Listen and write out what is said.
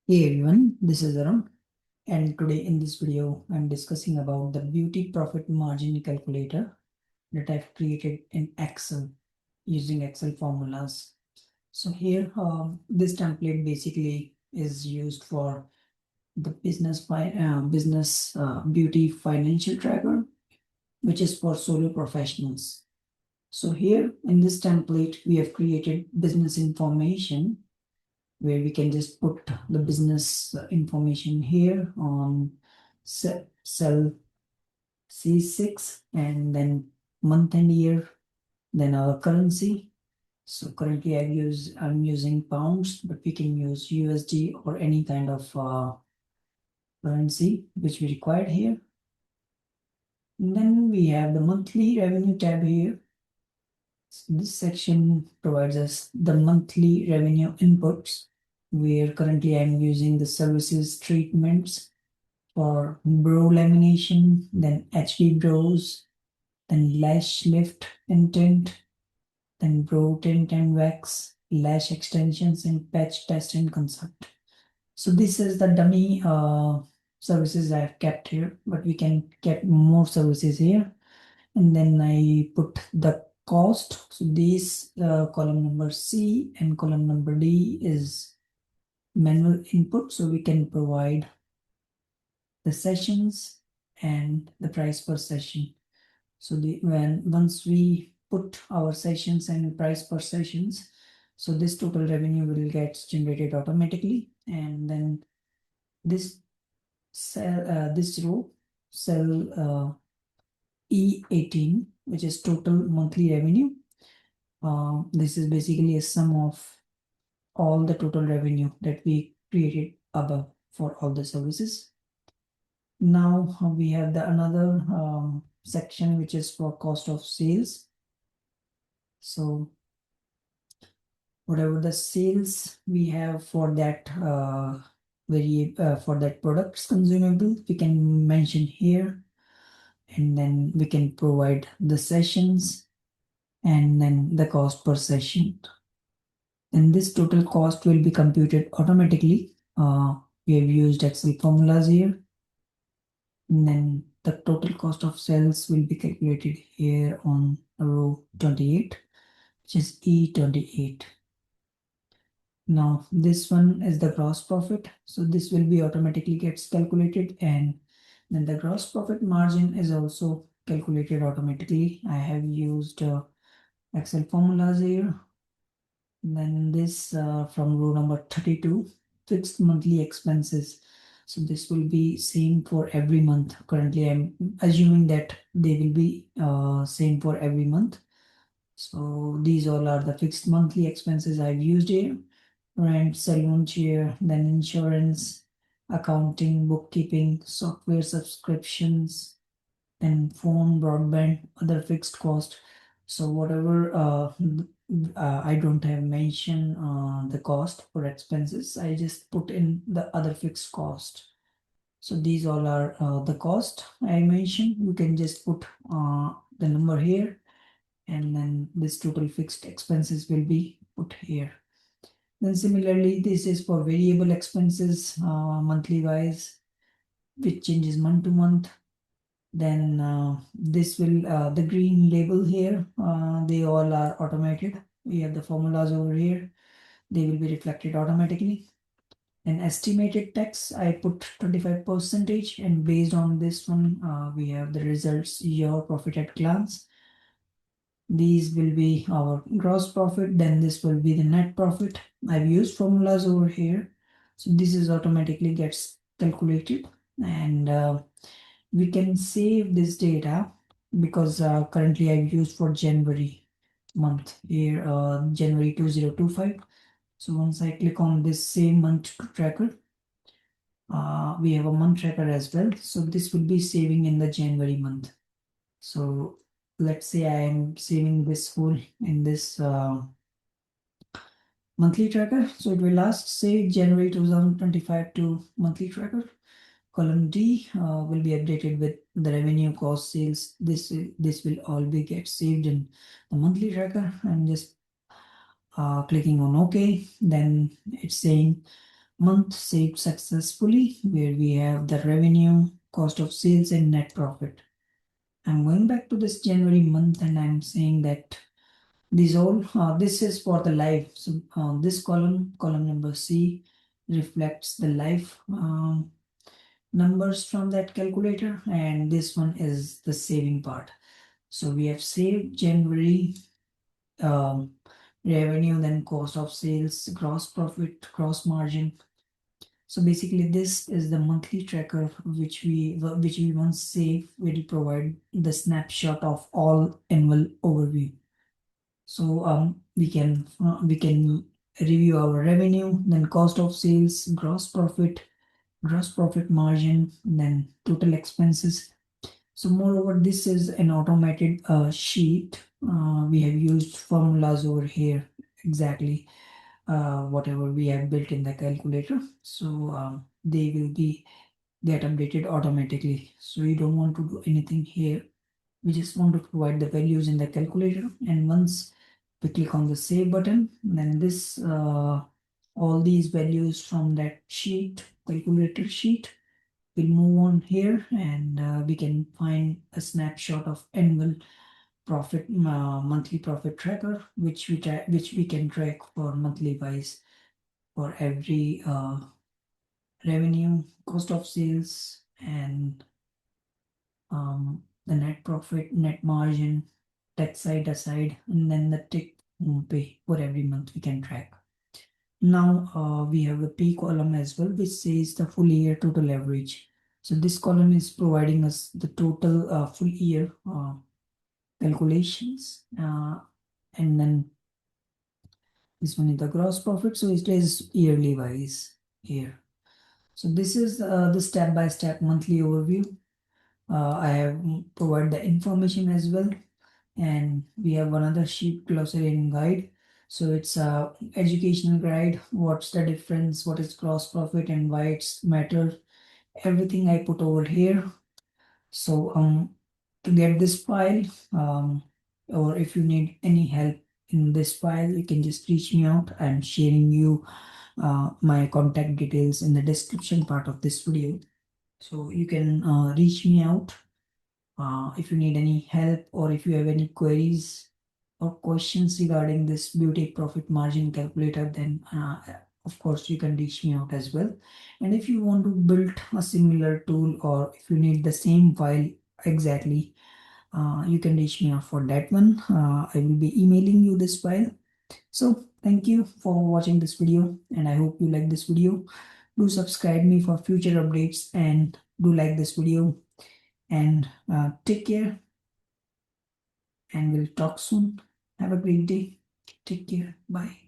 Hey everyone, this is Arun, and today in this video I'm discussing about the beauty profit margin calculator that I've created in Excel using Excel formulas. So here this template basically is used for the business beauty financial tracker, which is for solo professionals. So here in this template we have created business information where we can just put the business information here on cell C6 and then month and year, then our currency. So currently I'm using pounds, but we can use USD or any kind of currency which we required here. And then we have the monthly revenue tab here. So this section provides us the monthly revenue inputs, where currently I'm using the services treatments for brow lamination, then HD brows, then lash lift and tint, then brow tint and wax, lash extensions, and patch test and consult. So this is the dummy services I've kept here, but we can get more services here. And then I put the cost. So this column number C and column number D is manual input. So we can provide the sessions and the price per session. So once we put our sessions and price per sessions, so this total revenue will get generated automatically. And then this this row, cell E18, which is total monthly revenue. This is basically a sum of all the total revenue that we created above for all the services. Now we have the another section which is for cost of sales. So whatever the sales we have for that for that products consumable, we can mention here, and then we can provide the sessions and then the cost per session. And this total cost will be computed automatically. We have used Excel formulas here. And then the total cost of sales will be calculated here on row 28, which is E28. Now this one is the gross profit. So this will be automatically gets calculated, and then the gross profit margin is also calculated automatically. I have used Excel formulas here. Then this from row number 32, fixed monthly expenses. So this will be same for every month. Currently, I'm assuming that they will be same for every month. So these all are the fixed monthly expenses I've used here. Rent, salon chair, then insurance, accounting, bookkeeping, software subscriptions, then phone, broadband, other fixed cost. So whatever I don't have mentioned the cost for expenses, I just put in the other fixed cost. So these all are the cost I mentioned. You can just put the number here, and then this total fixed expenses will be put here. Then similarly, this is for variable expenses monthly wise, which changes month to month. Then this will the green label here, they all are automated. We have the formulas over here, they will be reflected automatically. And estimated tax, I put 25%, and based on this one we have the results, your profit at glance. These will be our gross profit, then this will be the net profit. I've used formulas over here, so this is automatically gets calculated. And we can save this data because currently I've used for January month here, January 2025. So once I click on this same month tracker, we have a month tracker as well. So this will be saving in the January month. So let's say I am saving this whole in this monthly tracker. So it will last say January 2025 to monthly tracker. Column D will be updated with the revenue, cost, sales. This will all be get saved in the monthly tracker. I'm just clicking on OK. Then it's saying month saved successfully, where we have the revenue, cost of sales, and net profit. I'm going back to this January month and I'm saying that this is for the live. So this column number C, reflects the live numbers from that calculator, and this one is the saving part. So we have saved January um, revenue, then cost of sales, gross profit, gross margin. So basically, this is the monthly tracker which we once save, will provide the snapshot of all annual overview. So we can review our revenue, then cost of sales, gross profit margin, then total expenses. So moreover, this is an automated sheet. We have used formulas over here, exactly whatever we have built in the calculator. So they will be get updated automatically. So you don't want to do anything here. We just want to provide the values in the calculator. And once we click on the save button, then this all these values from that sheet, calculator sheet, will move on here, and we can find a snapshot of annual profit, monthly profit tracker, which we can track for monthly wise for every revenue, cost of sales, and the net profit, net margin, that side aside, and then the take home pay for every month we can track. Now we have the P column as well, which says the full year total average. So this column is providing us the total full year calculations, and then this one is the gross profit. So it is yearly wise here. So this is the step-by-step monthly overview. I have provided the information as well, and we have another sheet, glossary and guide. So it's a educational guide. What's the difference? What is gross profit and why it's matter? Everything I put over here. So to get this file, or if you need any help in this file, you can just reach me out. I'm sharing you my contact details in the description part of this video. So you can reach me out if you need any help, or if you have any queries or questions regarding this beauty profit margin calculator, then of course you can reach me out as well. And if you want to build a similar tool, or if you need the same file exactly, you can reach me out for that one. I will be emailing you this file. So thank you for watching this video, and I hope you like this video. Do subscribe me for future updates, and do like this video, and take care, and we'll talk soon. Have a great day. Take care. Bye.